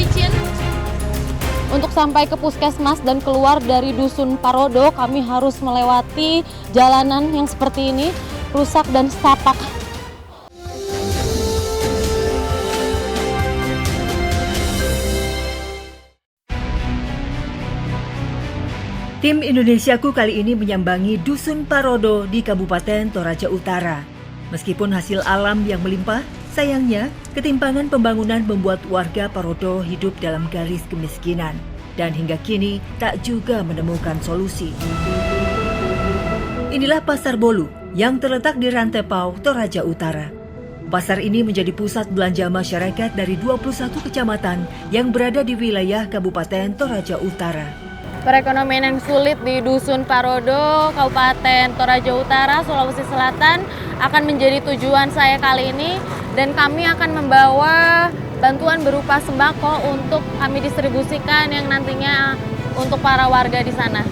licin. Untuk sampai ke puskesmas dan keluar dari Dusun Parodo, kami harus melewati jalanan yang seperti ini, rusak dan setapak. Tim Indonesiaku kali ini menyambangi Dusun Parodo di Kabupaten Toraja Utara. Meskipun hasil alam yang melimpah, sayangnya ketimpangan pembangunan membuat warga Parodo hidup dalam garis kemiskinan dan hingga kini tak juga menemukan solusi. Inilah Pasar Bolu yang terletak di Rantepau, Toraja Utara. Pasar ini menjadi pusat belanja masyarakat dari 21 kecamatan yang berada di wilayah Kabupaten Toraja Utara. Perekonomian yang sulit di Dusun Parodo, Kabupaten Toraja Utara, Sulawesi Selatan akan menjadi tujuan saya kali ini, dan kami akan membawa bantuan berupa sembako untuk kami distribusikan yang nantinya untuk para warga di sana.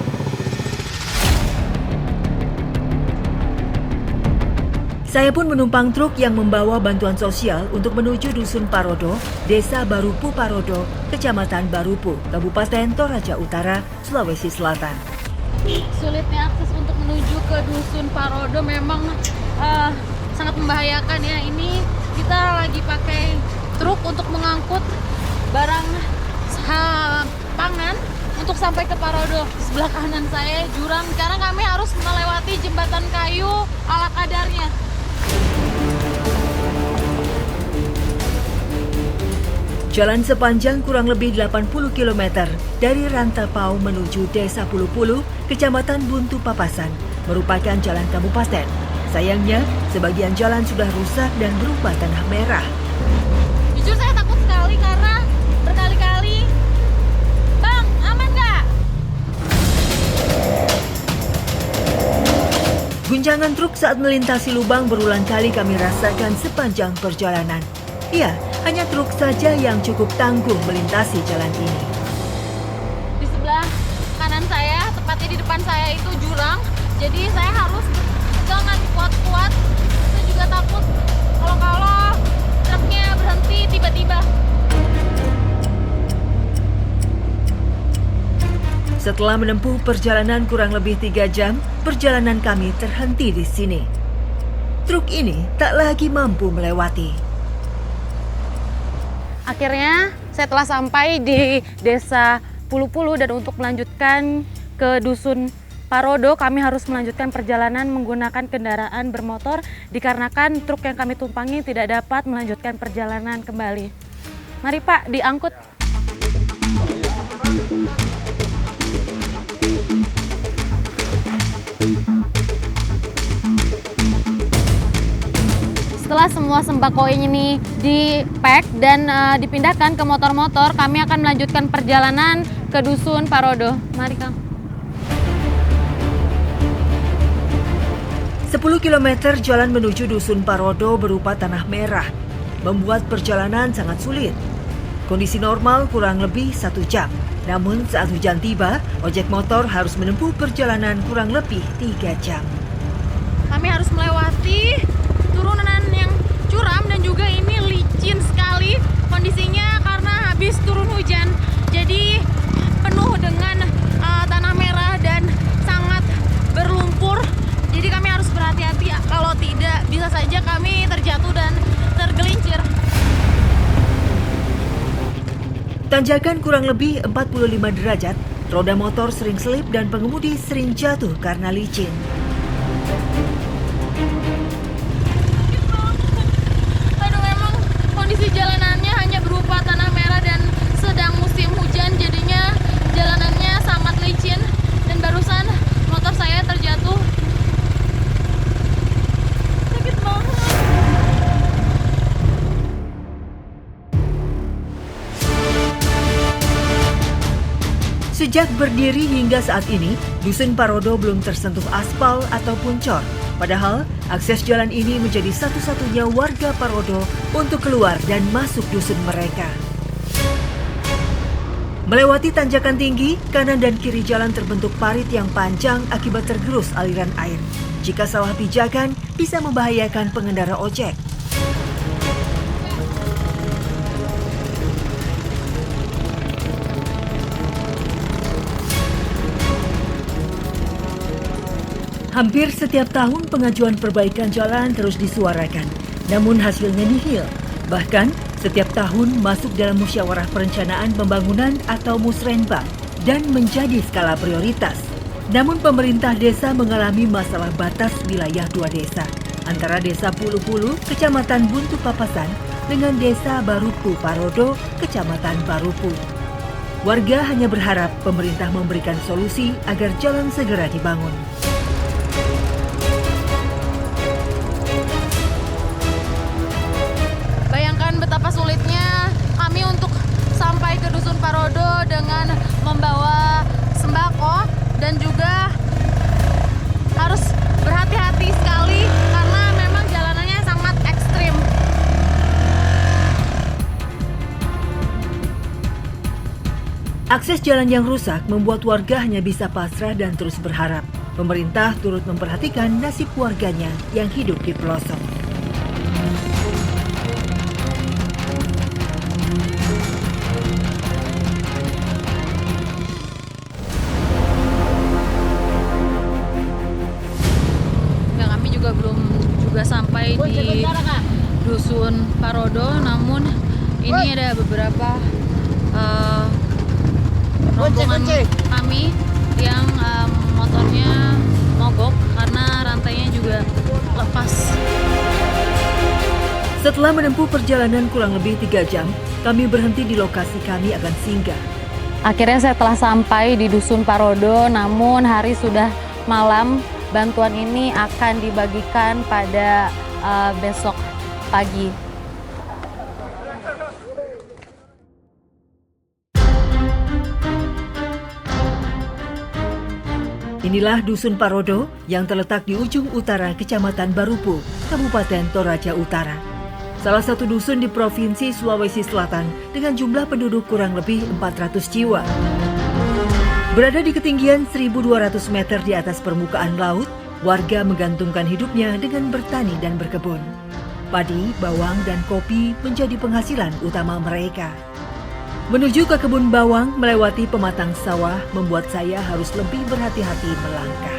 Saya pun menumpang truk yang membawa bantuan sosial untuk menuju Dusun Parodo, Desa Barupu Parodo, Kecamatan Barupu, Kabupaten Toraja Utara, Sulawesi Selatan. Sulitnya akses untuk menuju ke Dusun Parodo memang sangat membahayakan ya. Ini kita lagi pakai truk untuk mengangkut barang pangan untuk sampai ke Parodo. Sebelah kanan saya jurang, karena kami harus melewati jembatan kayu ala kadarnya. Jalan sepanjang kurang lebih 80 km dari Rantepau menuju Desa Pulu-Pulu, Kecamatan Buntu Papasan, merupakan jalan kabupaten. Sayangnya, sebagian jalan sudah rusak dan berupa tanah merah. Jujur saya takut sekali karena berkali-kali, "Bang, aman nggak?" Guncangan truk saat melintasi lubang berulang kali kami rasakan sepanjang perjalanan. Iya, hanya truk saja yang cukup tangguh melintasi jalan ini. Di sebelah kanan saya, tepatnya di depan saya itu jurang, jadi saya harus berpegangan kuat-kuat. Saya juga takut kalau truknya berhenti tiba-tiba. Setelah menempuh perjalanan kurang lebih 3 jam, perjalanan kami terhenti di sini. Truk ini tak lagi mampu melewati. Akhirnya saya telah sampai di Desa Pulu-Pulu, dan untuk melanjutkan ke Dusun Parodo kami harus melanjutkan perjalanan menggunakan kendaraan bermotor dikarenakan truk yang kami tumpangi tidak dapat melanjutkan perjalanan kembali. Mari Pak, diangkut. Setelah semua sembako ini di-pack dan dipindahkan ke motor-motor, kami akan melanjutkan perjalanan ke Dusun Parodo. Mari Kang. 10 km jalan menuju Dusun Parodo berupa tanah merah, membuat perjalanan sangat sulit. Kondisi normal kurang lebih 1 jam. Namun saat hujan tiba, ojek motor harus menempuh perjalanan kurang lebih 3 jam. Kami harus melewati turunan yang curam dan juga ini licin sekali kondisinya karena habis turun hujan. Jadi penuh dengan tanah merah dan sangat berlumpur. Jadi kami harus berhati-hati, kalau tidak bisa saja kami terjatuh dan tergelincir. Tanjakan kurang lebih 45 derajat, roda motor sering selip dan pengemudi sering jatuh karena licin. Aduh, memang kondisi jalanannya hanya berupa tanah merah dan sedang musim hujan, jadinya jalanannya sangat licin dan barusan motor saya terjatuh. Sakit banget. Sejak berdiri hingga saat ini, Dusun Parodo belum tersentuh aspal ataupun cor. Padahal, akses jalan ini menjadi satu-satunya warga Parodo untuk keluar dan masuk dusun mereka. Melewati tanjakan tinggi, kanan dan kiri jalan terbentuk parit yang panjang akibat tergerus aliran air. Jika salah pijakan, bisa membahayakan pengendara ojek. Hampir setiap tahun pengajuan perbaikan jalan terus disuarakan, namun hasilnya nihil. Bahkan setiap tahun masuk dalam musyawarah perencanaan pembangunan atau musrenbang dan menjadi skala prioritas. Namun pemerintah desa mengalami masalah batas wilayah dua desa, antara Desa Pulu-Pulu, Kecamatan Buntu Papasan, dengan Desa Barupu Parodo, Kecamatan Barupu. Warga hanya berharap pemerintah memberikan solusi agar jalan segera dibangun. Bayangkan betapa sulitnya kami untuk sampai ke Dusun Parodo dengan membawa sembako dan juga harus berhati-hati sekali karena memang jalanannya sangat ekstrim. Akses jalan yang rusak membuat warga hanya bisa pasrah dan terus berharap pemerintah turut memperhatikan nasib warganya yang hidup di pelosok. Kami juga belum sampai di Dusun Parodo, namun ini ada beberapa rombongan kami yang motornya mogok karena rantainya juga lepas. Setelah menempuh perjalanan kurang lebih 3 jam, kami berhenti di lokasi kami akan singgah. Akhirnya saya telah sampai di Dusun Parodo, namun hari sudah malam. Bantuan ini akan dibagikan pada besok pagi. Inilah Dusun Parodo yang terletak di ujung utara Kecamatan Barupu, Kabupaten Toraja Utara. Salah satu dusun di Provinsi Sulawesi Selatan dengan jumlah penduduk kurang lebih 400 jiwa. Berada di ketinggian 1.200 meter di atas permukaan laut, warga menggantungkan hidupnya dengan bertani dan berkebun. Padi, bawang, dan kopi menjadi penghasilan utama mereka. Menuju ke kebun bawang melewati pematang sawah membuat saya harus lebih berhati-hati melangkah.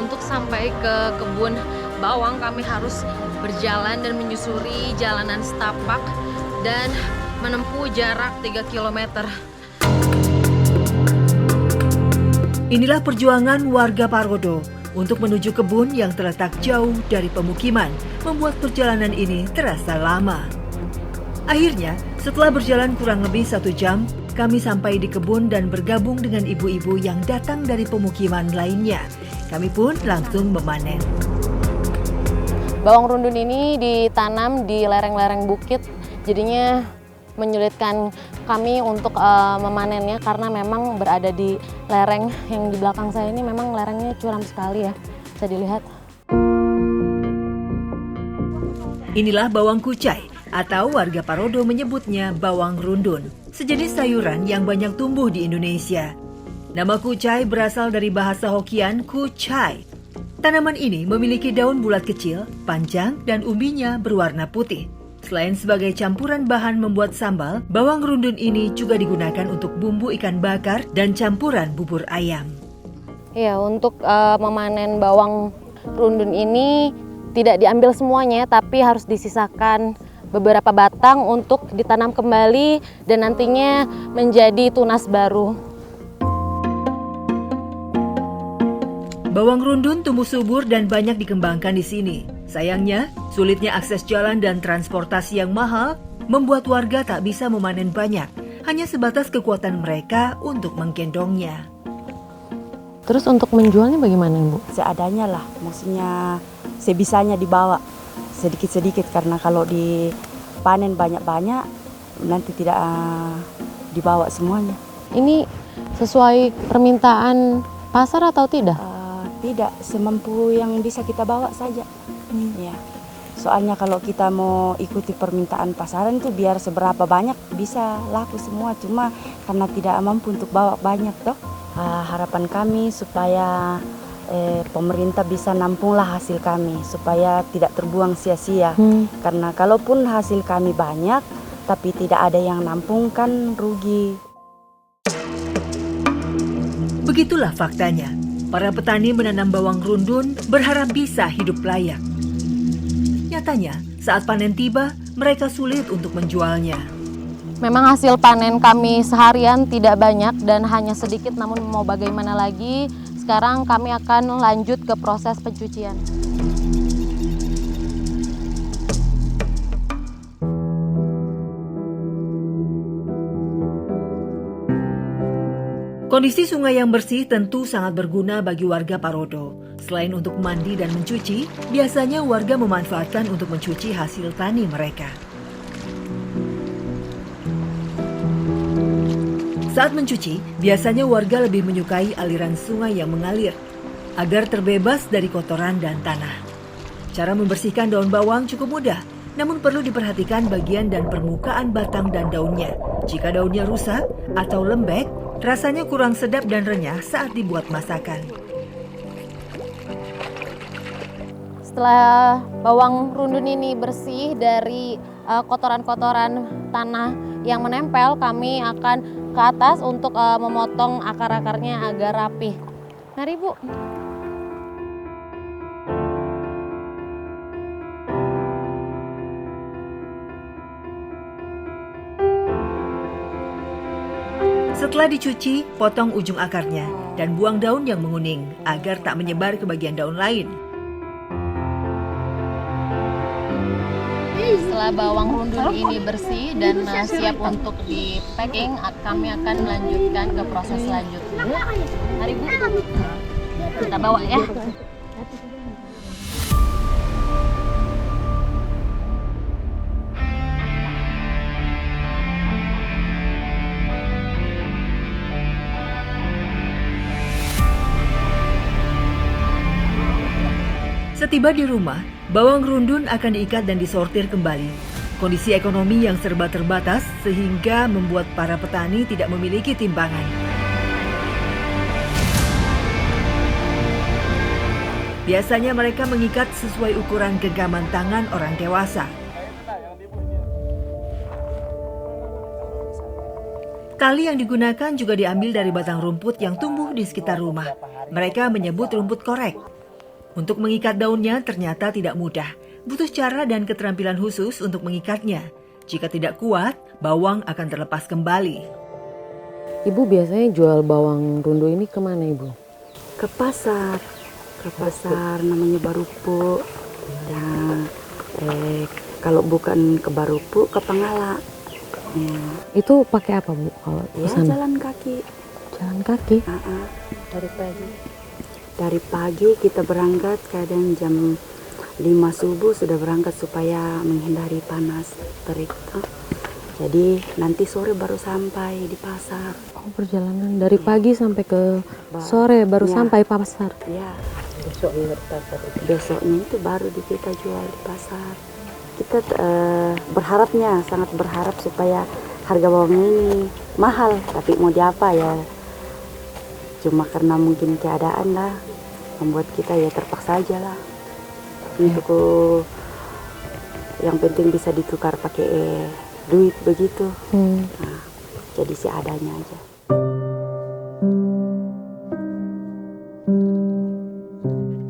Untuk sampai ke kebun bawang kami harus berjalan dan menyusuri jalanan setapak dan menempuh jarak 3 km. Inilah perjuangan warga Parodo untuk menuju kebun yang terletak jauh dari pemukiman, membuat perjalanan ini terasa lama. Akhirnya, setelah berjalan kurang lebih 1 jam, kami sampai di kebun dan bergabung dengan ibu-ibu yang datang dari pemukiman lainnya. Kami pun langsung memanen. Bawang rundun ini ditanam di lereng-lereng bukit, jadinya menyulitkan kami untuk memanennya karena memang berada di lereng yang di belakang saya ini memang lerengnya curam sekali ya, bisa dilihat. Inilah bawang kucai atau warga Parodo menyebutnya bawang rundun, sejenis sayuran yang banyak tumbuh di Indonesia. Nama kucai berasal dari bahasa Hokian kucai. Tanaman ini memiliki daun bulat kecil, panjang, dan umbinya berwarna putih. Selain sebagai campuran bahan membuat sambal, bawang rundun ini juga digunakan untuk bumbu ikan bakar dan campuran bubur ayam. Ya, untuk memanen bawang rundun ini tidak diambil semuanya, tapi harus disisakan beberapa batang untuk ditanam kembali dan nantinya menjadi tunas baru. Bawang rundun tumbuh subur dan banyak dikembangkan di sini. Sayangnya, sulitnya akses jalan dan transportasi yang mahal membuat warga tak bisa memanen banyak, hanya sebatas kekuatan mereka untuk menggendongnya. Terus untuk menjualnya bagaimana, Ibu? Seadanya lah, maksudnya sebisanya dibawa sedikit-sedikit karena kalau dipanen banyak-banyak nanti tidak dibawa semuanya. Ini sesuai permintaan pasar atau tidak? Tidak, semampu yang bisa kita bawa saja. Ya. Soalnya kalau kita mau ikuti permintaan pasaran itu biar seberapa banyak bisa laku semua, cuma karena tidak mampu untuk bawa banyak toh. Harapan kami supaya pemerintah bisa nampunglah hasil kami supaya tidak terbuang sia-sia. Karena kalaupun hasil kami banyak tapi tidak ada yang nampung kan rugi. Begitulah faktanya. para petani menanam bawang rundun berharap bisa hidup layak. Nyatanya, saat panen tiba, mereka sulit untuk menjualnya. Memang hasil panen kami seharian tidak banyak dan hanya sedikit, namun mau bagaimana lagi, sekarang kami akan lanjut ke proses pencucian. Kondisi sungai yang bersih tentu sangat berguna bagi warga Parodo. Selain untuk mandi dan mencuci, biasanya warga memanfaatkan untuk mencuci hasil tani mereka. Saat mencuci, biasanya warga lebih menyukai aliran sungai yang mengalir, agar terbebas dari kotoran dan tanah. Cara membersihkan daun bawang cukup mudah, namun perlu diperhatikan bagian dan permukaan batang dan daunnya. Jika daunnya rusak atau lembek, rasanya kurang sedap dan renyah saat dibuat masakan. Setelah bawang rundun ini bersih dari kotoran-kotoran tanah yang menempel, kami akan ke atas untuk memotong akar-akarnya agar rapih. Mari Bu. Setelah dicuci, potong ujung akarnya dan buang daun yang menguning agar tak menyebar ke bagian daun lain. Setelah bawang rundun ini bersih dan siap untuk di-packing, kami akan melanjutkan ke proses selanjutnya. Mari Bu, kita bawa ya. Setiba di rumah, bawang rundun akan diikat dan disortir kembali. Kondisi ekonomi yang serba terbatas sehingga membuat para petani tidak memiliki timbangan. Biasanya mereka mengikat sesuai ukuran genggaman tangan orang dewasa. Tali yang digunakan juga diambil dari batang rumput yang tumbuh di sekitar rumah. Mereka menyebut rumput korek. Untuk mengikat daunnya ternyata tidak mudah. Butuh cara dan keterampilan khusus untuk mengikatnya. Jika tidak kuat, bawang akan terlepas kembali. Ibu biasanya jual bawang rundu ini kemana Ibu? Ke pasar namanya Barupu. Ya, kalau bukan ke Barupu, ke Pangala. Ya. Itu pakai apa Bu kalau Ya, kesana? jalan kaki. Jalan kaki? Dari pagi kita berangkat, kadang jam 5 subuh sudah berangkat supaya menghindari panas terik. Jadi nanti sore baru sampai di pasar. Oh, perjalanan dari pagi sampai ke sore baru Ya. sampai pasar. Ya. Besoknya itu baru kita jual di pasar. Kita sangat berharap supaya harga bawang ini mahal, tapi mau diapa ya? Cuma karena mungkin keadaan lah membuat kita ya terpaksa aja lah. Untuk yang penting bisa ditukar pakai duit begitu. Nah, jadi seadanya aja.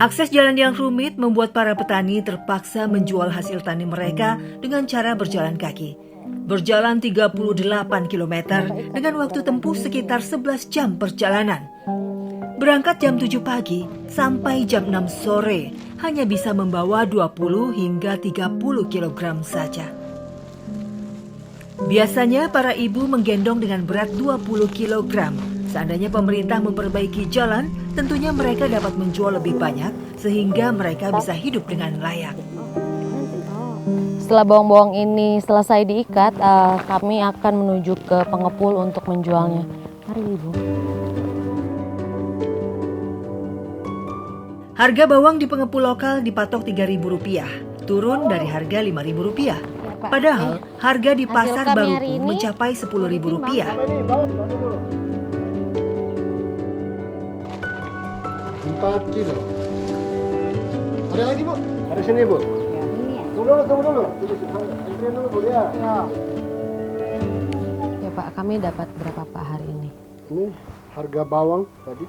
Akses jalan yang rumit membuat para petani terpaksa menjual hasil tani mereka dengan cara berjalan kaki. Berjalan 38 km dengan waktu tempuh sekitar 11 jam perjalanan. Berangkat jam 7 pagi sampai jam 6 sore hanya bisa membawa 20 hingga 30 kg saja. Biasanya para ibu menggendong dengan berat 20 kg. Seandainya pemerintah memperbaiki jalan, tentunya mereka dapat menjual lebih banyak sehingga mereka bisa hidup dengan layak. Setelah bawang-bawang ini selesai diikat, kami akan menuju ke pengepul untuk menjualnya. Mari Ibu. Harga bawang di pengepul lokal dipatok Rp3.000, turun dari harga Rp5.000. Padahal harga di pasar Barupu mencapai Rp10.000. 4 kilo. Ada lagi Bu? Ada sini Bu? Ya, ini ya. Tunggu dulu. Ini dulu Bu ya. Ya Pak, kami dapat berapa Pak hari ini? Ini harga bawang tadi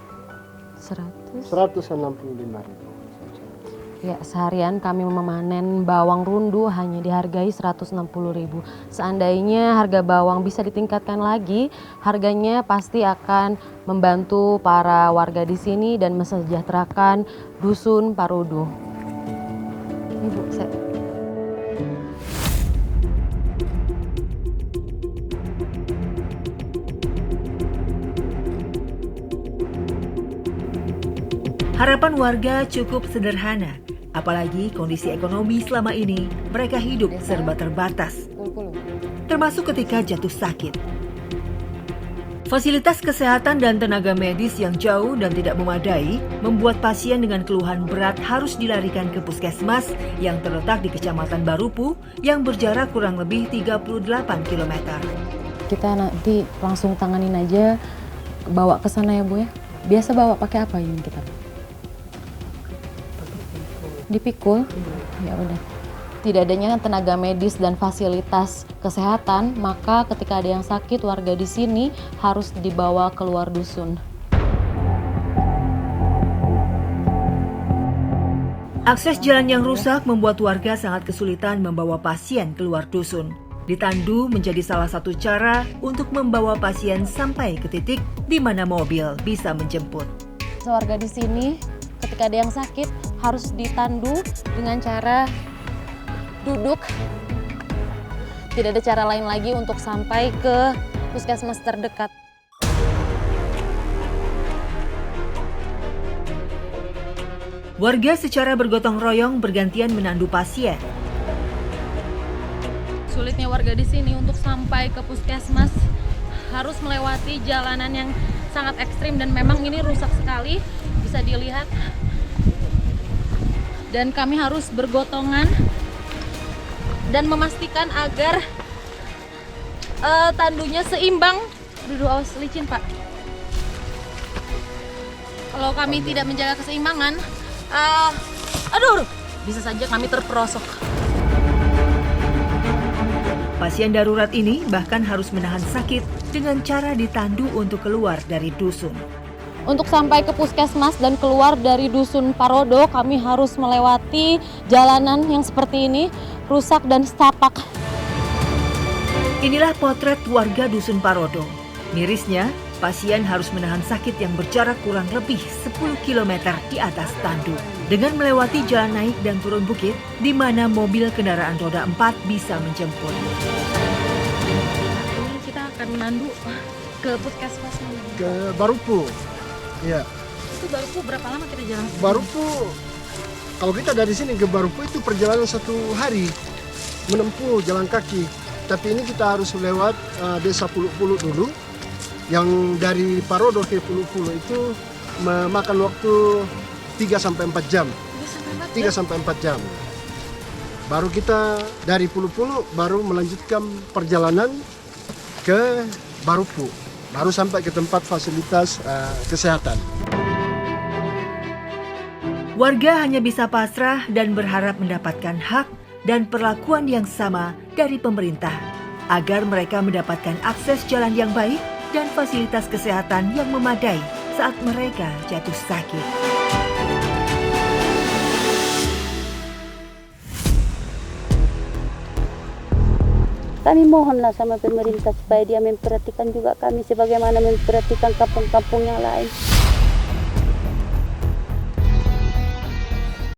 165.000. Ya, seharian kami memanen bawang rundu hanya dihargai 160.000. Seandainya harga bawang bisa ditingkatkan lagi, harganya pasti akan membantu para warga di sini dan mesejahterakan Dusun Parodo. Ibu, Harapan warga cukup sederhana, apalagi kondisi ekonomi selama ini mereka hidup serba terbatas, termasuk ketika jatuh sakit. Fasilitas kesehatan dan tenaga medis yang jauh dan tidak memadai membuat pasien dengan keluhan berat harus dilarikan ke puskesmas yang terletak di Kecamatan Barupu yang berjarak kurang lebih 38 km. kita nanti langsung tanganin aja, bawa ke sana ya Bu ya. Biasa bawa pakai apa ini kita? Dipikul? Ya udah. Tidak adanya tenaga medis dan fasilitas kesehatan, maka ketika ada yang sakit, warga di sini harus dibawa keluar dusun. Akses jalan yang rusak membuat warga sangat kesulitan membawa pasien keluar dusun. Ditandu menjadi salah satu cara untuk membawa pasien sampai ke titik di mana mobil bisa menjemput. Warga di sini ketika ada yang sakit harus ditandu dengan cara duduk. Tidak ada cara lain lagi untuk sampai ke puskesmas terdekat. Warga secara bergotong royong bergantian menandu pasien. Sulitnya warga di sini untuk sampai ke puskesmas harus melewati jalanan yang sangat ekstrim dan memang ini rusak sekali, bisa dilihat. Dan kami harus bergotongan dan memastikan agar tandunya seimbang. Aduh, awas licin Pak. Kalau kami tidak menjaga keseimbangan, bisa saja kami terperosok. Pasien darurat ini bahkan harus menahan sakit dengan cara ditandu untuk keluar dari dusun. Untuk sampai ke puskesmas dan keluar dari Dusun Parodo, kami harus melewati jalanan yang seperti ini, rusak dan setapak. Inilah potret warga Dusun Parodo. Mirisnya, pasien harus menahan sakit yang berjarak kurang lebih 10 km di atas tandu. Dengan melewati jalan naik dan turun bukit, di mana mobil kendaraan roda 4 bisa menjemput. Ini kita akan mandu ke puskesmas. Ke Barupu. Ya. Itu Barupu berapa lama kita jalan? Barupu, kalau kita dari sini ke Barupu itu perjalanan 1 hari menempuh jalan kaki. Tapi ini kita harus lewat desa Pulu-Pulu dulu. Yang dari Parodo ke Pulu-Pulu itu memakan waktu 3-4 jam. 3-4 jam. Baru kita dari Pulu-Pulu baru melanjutkan perjalanan ke Barupu. Baru sampai ke tempat fasilitas kesehatan. Warga hanya bisa pasrah dan berharap mendapatkan hak dan perlakuan yang sama dari pemerintah agar mereka mendapatkan akses jalan yang baik dan fasilitas kesehatan yang memadai saat mereka jatuh sakit. Kami mohonlah sama pemerintah supaya dia memperhatikan juga kami sebagaimana memperhatikan kampung-kampung yang lain.